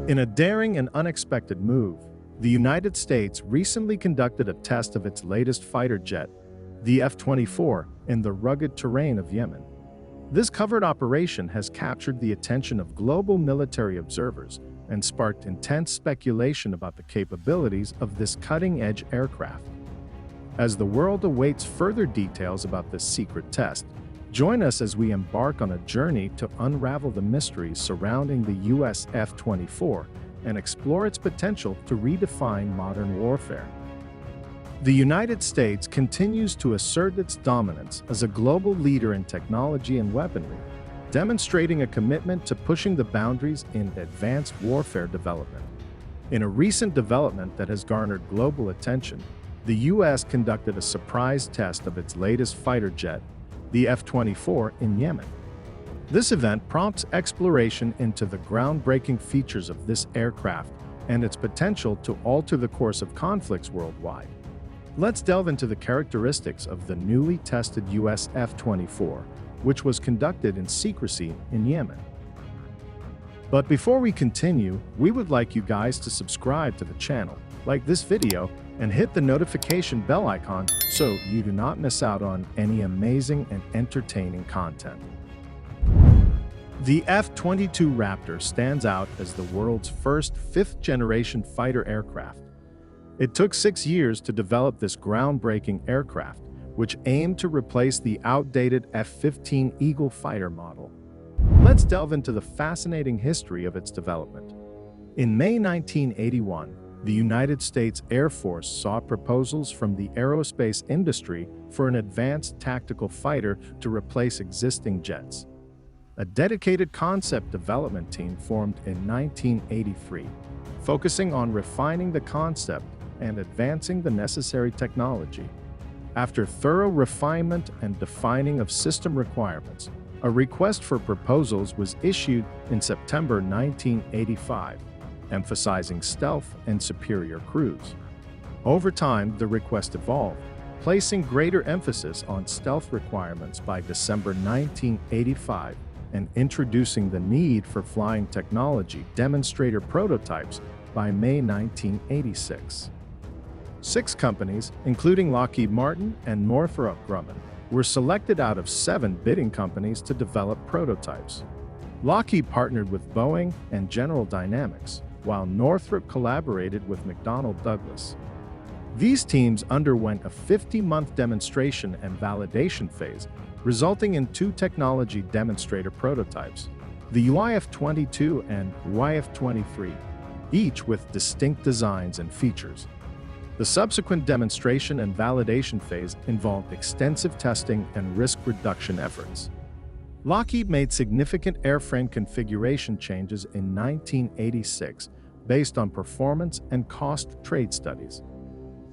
In a daring and unexpected move, the United States recently conducted a test of its latest fighter jet, the F-24, in the rugged terrain of Yemen. This covert operation has captured the attention of global military observers and sparked intense speculation about the capabilities of this cutting-edge aircraft. As the world awaits further details about this secret test, join us as we embark on a journey to unravel the mysteries surrounding the U.S. F-24 and explore its potential to redefine modern warfare. The United States continues to assert its dominance as a global leader in technology and weaponry, demonstrating a commitment to pushing the boundaries in advanced warfare development. In a recent development that has garnered global attention, the U.S. conducted a surprise test of its latest fighter jet, the F-24, in Yemen. This event prompts exploration into the groundbreaking features of this aircraft and its potential to alter the course of conflicts worldwide. Let's delve into the characteristics of the newly tested U.S. F-24, which was conducted in secrecy in Yemen. But before we continue, we would like you guys to subscribe to the channel, like this video, and hit the notification bell icon so you do not miss out on any amazing and entertaining content. The F-22 Raptor stands out as the world's first fifth-generation fighter aircraft. It took 6 years to develop this groundbreaking aircraft, which aimed to replace the outdated F-15 Eagle fighter model. Let's delve into the fascinating history of its development. In May 1981, the United States Air Force saw proposals from the aerospace industry for an advanced tactical fighter to replace existing jets. A dedicated concept development team formed in 1983, focusing on refining the concept and advancing the necessary technology. After thorough refinement and defining of system requirements, a request for proposals was issued in September 1985, emphasizing stealth and superior cruise. Over time, the request evolved, placing greater emphasis on stealth requirements by December 1985 and introducing the need for flying technology demonstrator prototypes by May 1986. 6 companies, including Lockheed Martin and Northrop Grumman, were selected out of 7 bidding companies to develop prototypes. Lockheed partnered with Boeing and General Dynamics, while Northrop collaborated with McDonnell Douglas. These teams underwent a 50-month demonstration and validation phase, resulting in 2 technology demonstrator prototypes, the UIF-22 and UIF-23, each with distinct designs and features. The subsequent demonstration and validation phase involved extensive testing and risk reduction efforts. Lockheed made significant airframe configuration changes in 1986 based on performance and cost trade studies.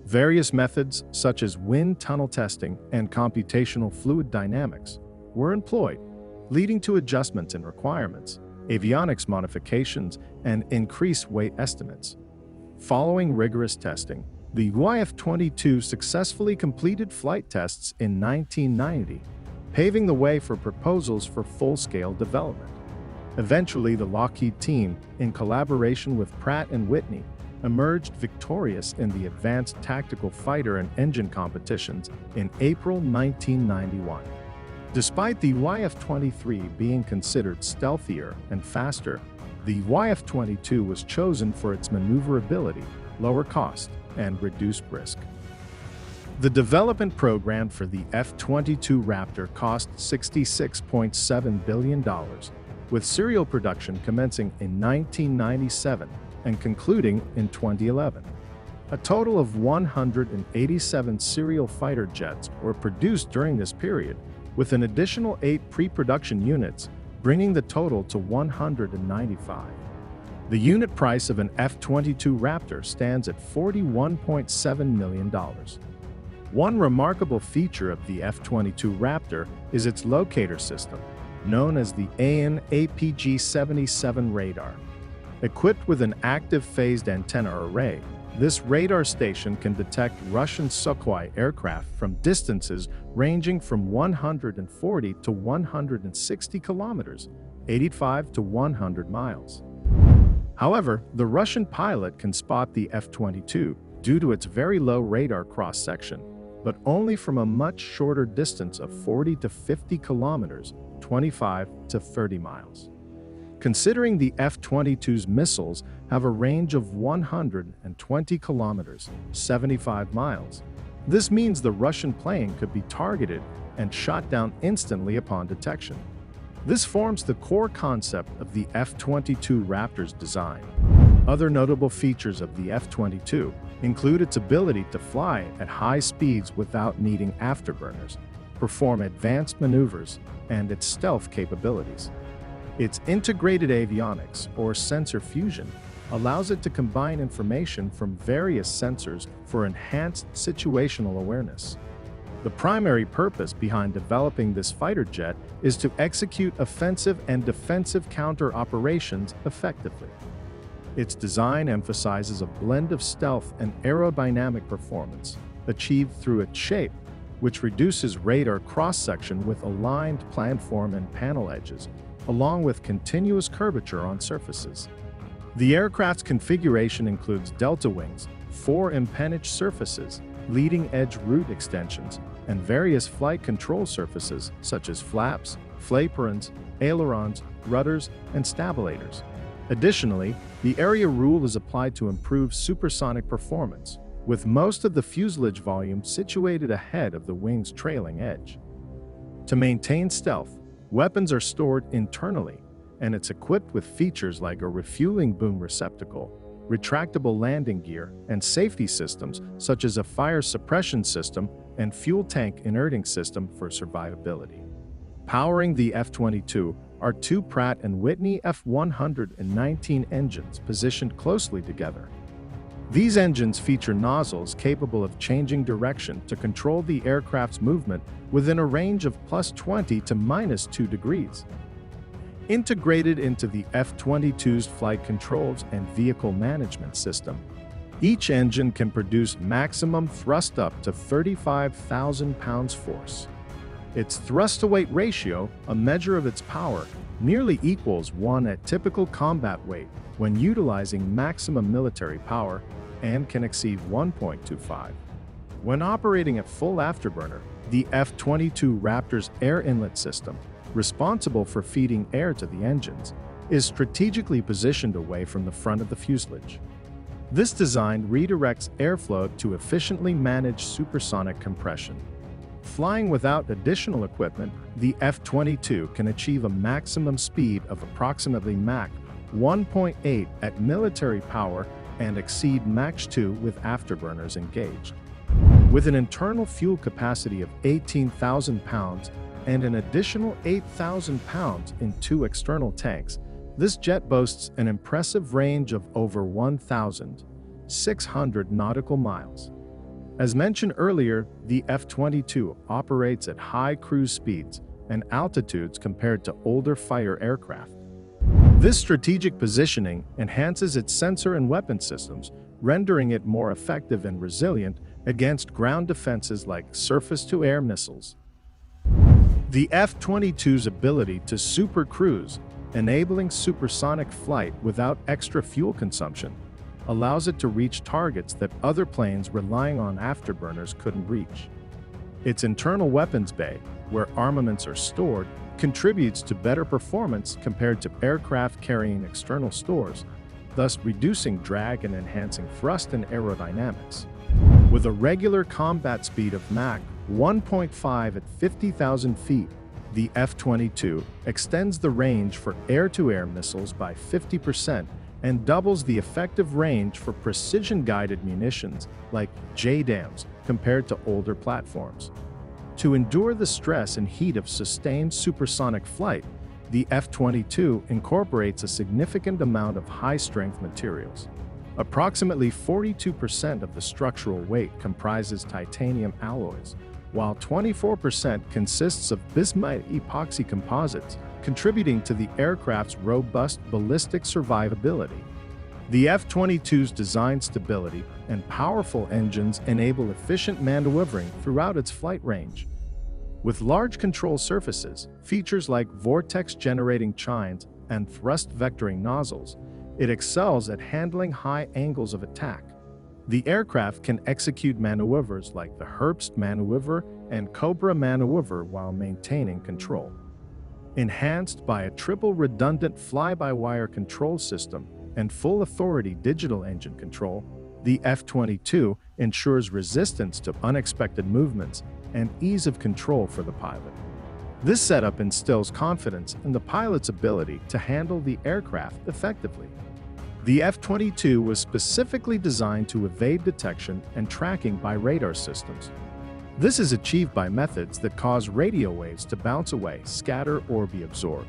Various methods, such as wind tunnel testing and computational fluid dynamics, were employed, leading to adjustments in requirements, avionics modifications, and increased weight estimates. Following rigorous testing, the UIF-22 successfully completed flight tests in 1990, paving the way for proposals for full-scale development. Eventually, the Lockheed team, in collaboration with Pratt & Whitney, emerged victorious in the Advanced Tactical Fighter and Engine competitions in April 1991. Despite the UIF-23 being considered stealthier and faster, the UIF-22 was chosen for its maneuverability, lower cost, and reduced risk. The development program for the F-22 Raptor cost $66.7 billion, with serial production commencing in 1997 and concluding in 2011. A total of 187 serial fighter jets were produced during this period, with an additional 8 pre-production units, bringing the total to 195. The unit price of an F-22 Raptor stands at $41.7 million. One remarkable feature of the F-22 Raptor is its locator system, known as the AN/APG-77 radar. Equipped with an active phased antenna array, this radar station can detect Russian Sukhoi aircraft from distances ranging from 140 to 160 kilometers, 85 to 100 miles. However, the Russian pilot can spot the F-22 due to its very low radar cross-section, but only from a much shorter distance of 40 to 50 kilometers, 25 to 30 miles. Considering the F-22's missiles have a range of 120 kilometers, 75 miles, this means the Russian plane could be targeted and shot down instantly upon detection. This forms the core concept of the F-22 Raptor's design. Other notable features of the F-22 include its ability to fly at high speeds without needing afterburners, perform advanced maneuvers, and its stealth capabilities. Its integrated avionics, or sensor fusion, allows it to combine information from various sensors for enhanced situational awareness. The primary purpose behind developing this fighter jet is to execute offensive and defensive counter-operations effectively. Its design emphasizes a blend of stealth and aerodynamic performance, achieved through its shape, which reduces radar cross-section with aligned planform and panel edges, along with continuous curvature on surfaces. The aircraft's configuration includes delta wings, 4 empennage surfaces, leading-edge root extensions, and various flight control surfaces such as flaps, flaperons, ailerons, rudders, and stabilators. Additionally, the area rule is applied to improve supersonic performance, with most of the fuselage volume situated ahead of the wing's trailing edge. To maintain stealth, weapons are stored internally, and it's equipped with features like a refueling boom receptacle, retractable landing gear, and safety systems such as a fire suppression system and fuel tank inerting system for survivability. Powering the F-22 are 2 Pratt & Whitney F-119 engines positioned closely together. These engines feature nozzles capable of changing direction to control the aircraft's movement within a range of +20 to -2 degrees. Integrated into the F-22's flight controls and vehicle management system, each engine can produce maximum thrust up to 35,000 pounds force. Its thrust-to-weight ratio, a measure of its power, nearly equals 1 at typical combat weight when utilizing maximum military power and can exceed 1.25. When operating at full afterburner, the F-22 Raptor's air inlet system, responsible for feeding air to the engines, is strategically positioned away from the front of the fuselage. This design redirects airflow to efficiently manage supersonic compression. Flying without additional equipment, the F-22 can achieve a maximum speed of approximately Mach 1.8 at military power and exceed Mach 2 with afterburners engaged. With an internal fuel capacity of 18,000 pounds and an additional 8,000 pounds in 2 external tanks, this jet boasts an impressive range of over 1,600 nautical miles. As mentioned earlier, the F-22 operates at high cruise speeds and altitudes compared to older fighter aircraft. This strategic positioning enhances its sensor and weapon systems, rendering it more effective and resilient against ground defenses like surface-to-air missiles. The F-22's ability to supercruise, enabling supersonic flight without extra fuel consumption, allows it to reach targets that other planes relying on afterburners couldn't reach. Its internal weapons bay, where armaments are stored, contributes to better performance compared to aircraft carrying external stores, thus reducing drag and enhancing thrust and aerodynamics. With a regular combat speed of Mach 1.5 at 50,000 feet, the F-22 extends the range for air-to-air missiles by 50% and doubles the effective range for precision-guided munitions like JDAMs compared to older platforms. To endure the stress and heat of sustained supersonic flight, the F-22 incorporates a significant amount of high-strength materials. Approximately 42% of the structural weight comprises titanium alloys, while 24% consists of bismuth epoxy composites, contributing to the aircraft's robust ballistic survivability. The F-22's design stability and powerful engines enable efficient maneuvering throughout its flight range. With large control surfaces, features like vortex-generating chines and thrust-vectoring nozzles It excels at handling high angles of attack. The aircraft can execute maneuvers like the Herbst maneuver and Cobra maneuver while maintaining control. Enhanced by a triple redundant fly-by-wire control system and full authority digital engine control, the F-22 ensures resistance to unexpected movements and ease of control for the pilot. This setup instills confidence in the pilot's ability to handle the aircraft effectively. The F-22 was specifically designed to evade detection and tracking by radar systems. This is achieved by methods that cause radio waves to bounce away, scatter, or be absorbed.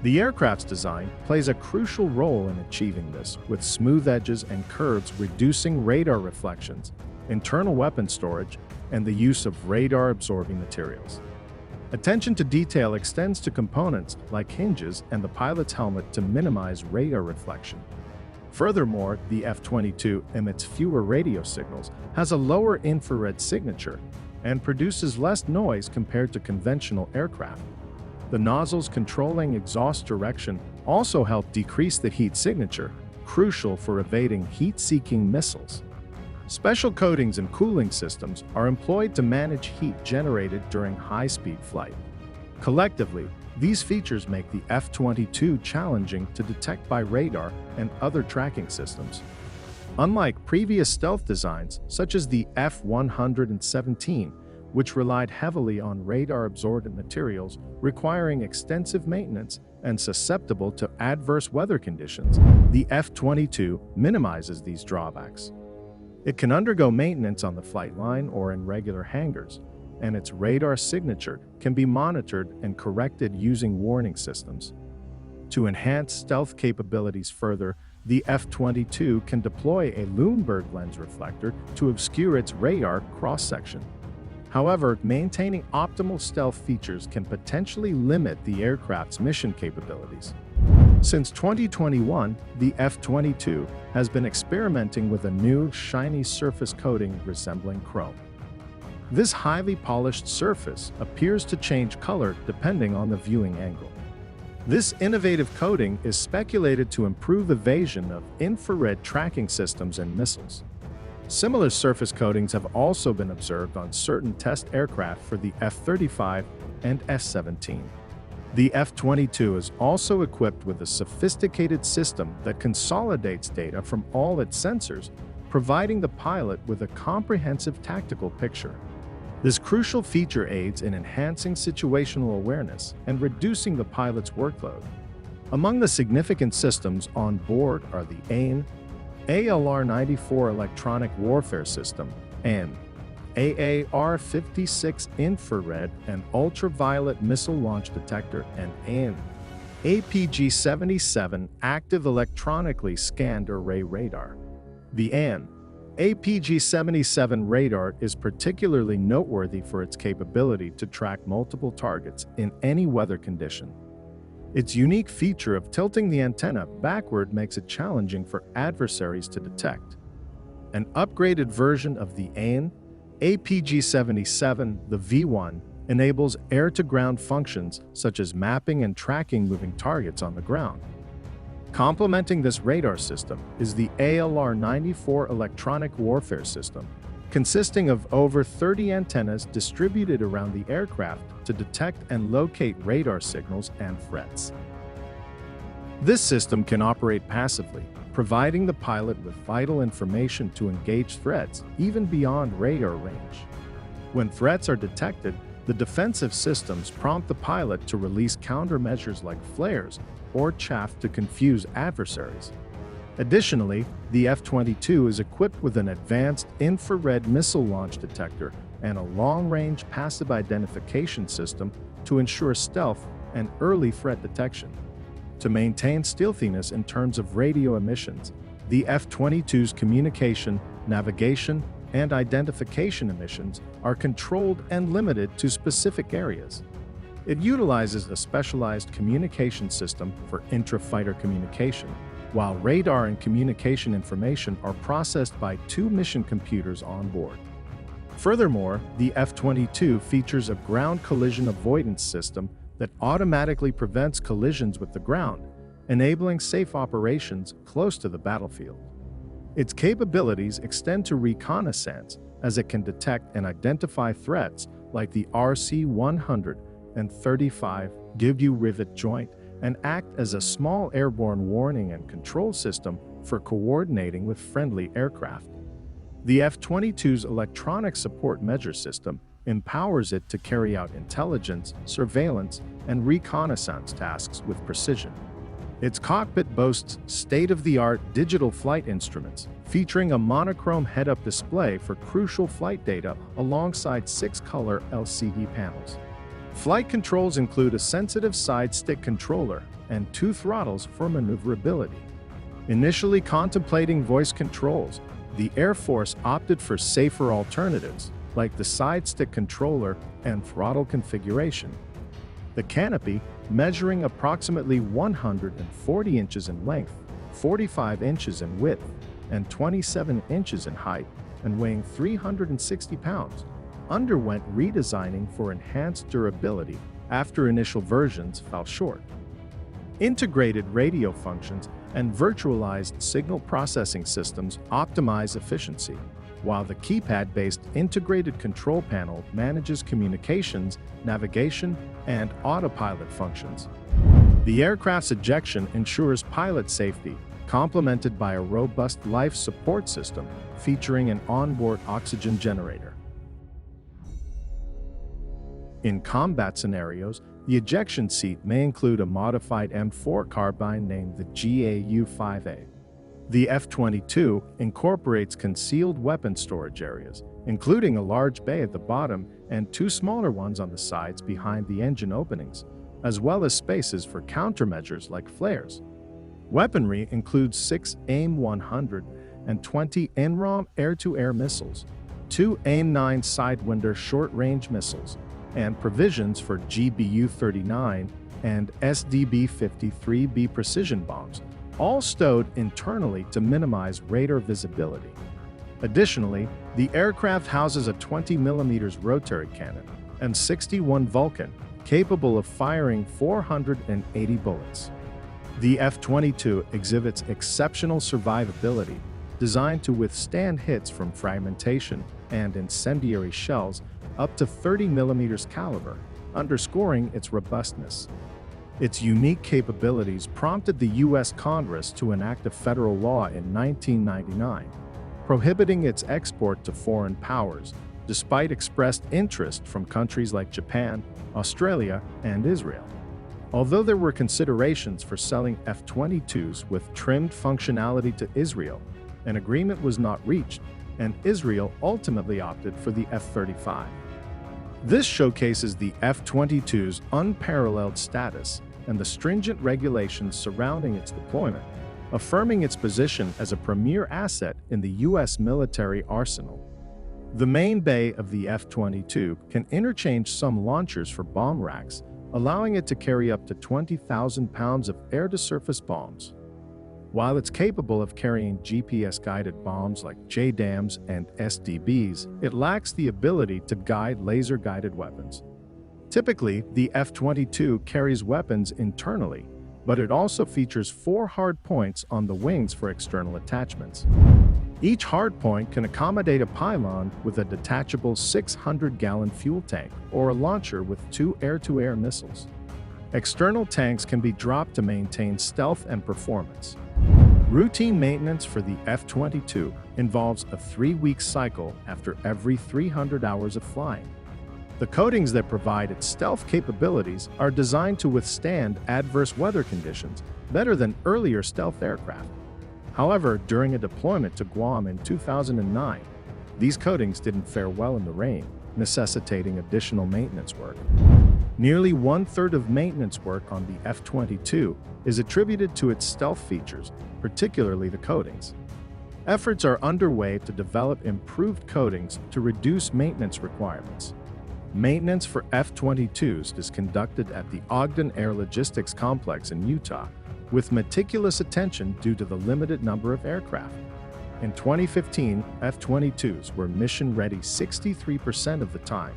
The aircraft's design plays a crucial role in achieving this, with smooth edges and curves reducing radar reflections, internal weapon storage, and the use of radar-absorbing materials. Attention to detail extends to components like hinges and the pilot's helmet to minimize radar reflection. Furthermore, the F-22 emits fewer radio signals, has a lower infrared signature, and produces less noise compared to conventional aircraft. The nozzles controlling exhaust direction also help decrease the heat signature, crucial for evading heat-seeking missiles. Special coatings and cooling systems are employed to manage heat generated during high-speed flight. Collectively, these features make the F-22 challenging to detect by radar and other tracking systems. Unlike previous stealth designs, such as the F-117, which relied heavily on radar-absorbent materials requiring extensive maintenance and susceptible to adverse weather conditions, the F-22 minimizes these drawbacks. It can undergo maintenance on the flight line or in regular hangars, and its radar signature can be monitored and corrected using warning systems. To enhance stealth capabilities further, the F-22 can deploy a Lundberg lens reflector to obscure its radar cross-section. However, maintaining optimal stealth features can potentially limit the aircraft's mission capabilities. Since 2021, the F-22 has been experimenting with a new, shiny surface coating resembling chrome. This highly polished surface appears to change color depending on the viewing angle. This innovative coating is speculated to improve evasion of infrared tracking systems and missiles. Similar surface coatings have also been observed on certain test aircraft for the F-35 and F-17. The F-22 is also equipped with a sophisticated system that consolidates data from all its sensors, providing the pilot with a comprehensive tactical picture. This crucial feature aids in enhancing situational awareness and reducing the pilot's workload. Among the significant systems on board are the AIM, ALR-94 Electronic Warfare System, and AAR-56 Infrared and Ultraviolet Missile Launch Detector, and AIM, APG-77 Active Electronically Scanned Array Radar. The AN APG-77 radar is particularly noteworthy for its capability to track multiple targets in any weather condition. Its unique feature of tilting the antenna backward makes it challenging for adversaries to detect. An upgraded version of the AN APG-77, the V1, enables air-to-ground functions such as mapping and tracking moving targets on the ground. Complementing this radar system is the ALR-94 Electronic Warfare System, consisting of over 30 antennas distributed around the aircraft to detect and locate radar signals and threats. This system can operate passively, providing the pilot with vital information to engage threats even beyond radar range. When threats are detected, the defensive systems prompt the pilot to release countermeasures like flares or chaff to confuse adversaries. Additionally, the F-22 is equipped with an advanced infrared missile launch detector and a long-range passive identification system to ensure stealth and early threat detection. To maintain stealthiness in terms of radio emissions, the F-22's communication, navigation, and identification emissions are controlled and limited to specific areas. It utilizes a specialized communication system for intra-fighter communication, while radar and communication information are processed by two mission computers on board. Furthermore, the F-22 features a ground collision avoidance system that automatically prevents collisions with the ground enabling safe operations close to the battlefield. Its capabilities extend to reconnaissance, as it can detect and identify threats like the RC-135 give you rivet joint and act as a small airborne warning and control system for coordinating with friendly aircraft. The F-22's electronic support measure system empowers it to carry out intelligence, surveillance, and reconnaissance tasks with precision. Its cockpit boasts state-of-the-art digital flight instruments, featuring a monochrome head-up display for crucial flight data alongside 6-color LCD panels. Flight controls include a sensitive side stick controller and 2 throttles for maneuverability. Initially contemplating voice controls, the Air Force opted for safer alternatives, like the side stick controller and throttle configuration. The canopy, measuring approximately 140 inches in length, 45 inches in width, and 27 inches in height, and weighing 360 pounds, underwent redesigning for enhanced durability after initial versions fell short. Integrated radio functions and virtualized signal processing systems optimize efficiency, while the keypad-based integrated control panel manages communications, navigation, and autopilot functions. The aircraft's ejection ensures pilot safety, complemented by a robust life support system featuring an onboard oxygen generator. In combat scenarios, the ejection seat may include a modified M4 carbine named the GAU-5A. The F-22 incorporates concealed weapon storage areas, including a large bay at the bottom and 2 smaller ones on the sides behind the engine openings, as well as spaces for countermeasures like flares. Weaponry includes 6 AIM-100 and 20 NROM air-to-air missiles, 2 AIM-9 Sidewinder short-range missiles, and provisions for GBU-39 and SDB-53B precision bombs, all stowed internally to minimize radar visibility. Additionally, the aircraft houses a 20mm rotary cannon and 61 Vulcan, capable of firing 480 bullets. The F-22 exhibits exceptional survivability, designed to withstand hits from fragmentation and incendiary shells up to 30mm caliber, underscoring its robustness. Its unique capabilities prompted the U.S. Congress to enact a federal law in 1999, prohibiting its export to foreign powers, despite expressed interest from countries like Japan, Australia, and Israel. Although there were considerations for selling F-22s with trimmed functionality to Israel, an agreement was not reached, and Israel ultimately opted for the F-35. This showcases the F-22's unparalleled status and the stringent regulations surrounding its deployment, affirming its position as a premier asset in the U.S. military arsenal. The main bay of the F-22 can interchange some launchers for bomb racks, allowing it to carry up to 20,000 pounds of air-to-surface bombs. While it's capable of carrying GPS-guided bombs like JDAMs and SDBs, it lacks the ability to guide laser-guided weapons. Typically, the F-22 carries weapons internally, but it also features 4 hardpoints on the wings for external attachments. Each hardpoint can accommodate a pylon with a detachable 600-gallon fuel tank or a launcher with 2 air-to-air missiles. External tanks can be dropped to maintain stealth and performance. Routine maintenance for the F-22 involves a 3-week cycle after every 300 hours of flying. The coatings that provide its stealth capabilities are designed to withstand adverse weather conditions better than earlier stealth aircraft. However, during a deployment to Guam in 2009, these coatings didn't fare well in the rain, necessitating additional maintenance work. Nearly 1/3 of maintenance work on the F-22 is attributed to its stealth features, particularly the coatings. Efforts are underway to develop improved coatings to reduce maintenance requirements. Maintenance for F-22s is conducted at the Ogden Air Logistics Complex in Utah, with meticulous attention due to the limited number of aircraft. In 2015, F-22s were mission-ready 63% of the time,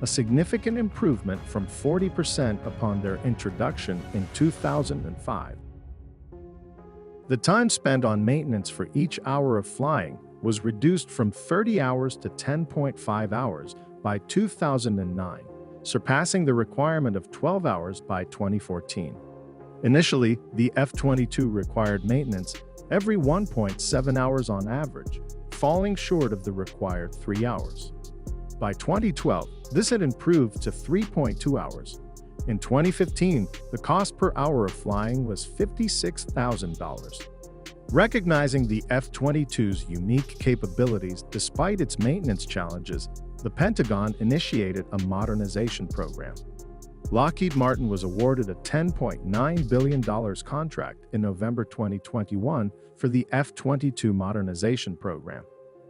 a significant improvement from 40% upon their introduction in 2005. The time spent on maintenance for each hour of flying was reduced from 30 hours to 10.5 hours by 2009, surpassing the requirement of 12 hours by 2014. Initially, the F-22 required maintenance every 1.7 hours on average, falling short of the required 3 hours. By 2012, this had improved to 3.2 hours. In 2015, the cost per hour of flying was $56,000. Recognizing the F-22's unique capabilities despite its maintenance challenges, the Pentagon initiated a modernization program. Lockheed Martin was awarded a $10.9 billion contract in November 2021 for the F-22 modernization program,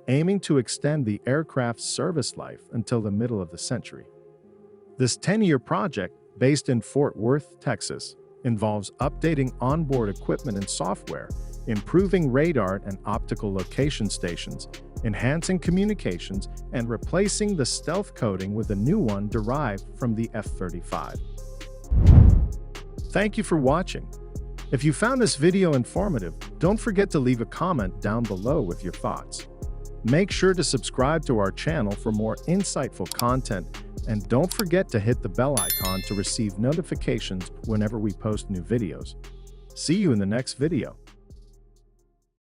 aiming to extend the aircraft's service life until the middle of the century. This 10-year project, based in Fort Worth, Texas, involves updating onboard equipment and software, improving radar and optical location stations, enhancing communications, and replacing the stealth coating with a new one derived from the F-35. Thank you for watching. If you found this video informative, don't forget to leave a comment down below with your thoughts. Make sure to subscribe to our channel for more insightful content, and don't forget to hit the bell icon to receive notifications whenever we post new videos. See you in the next video.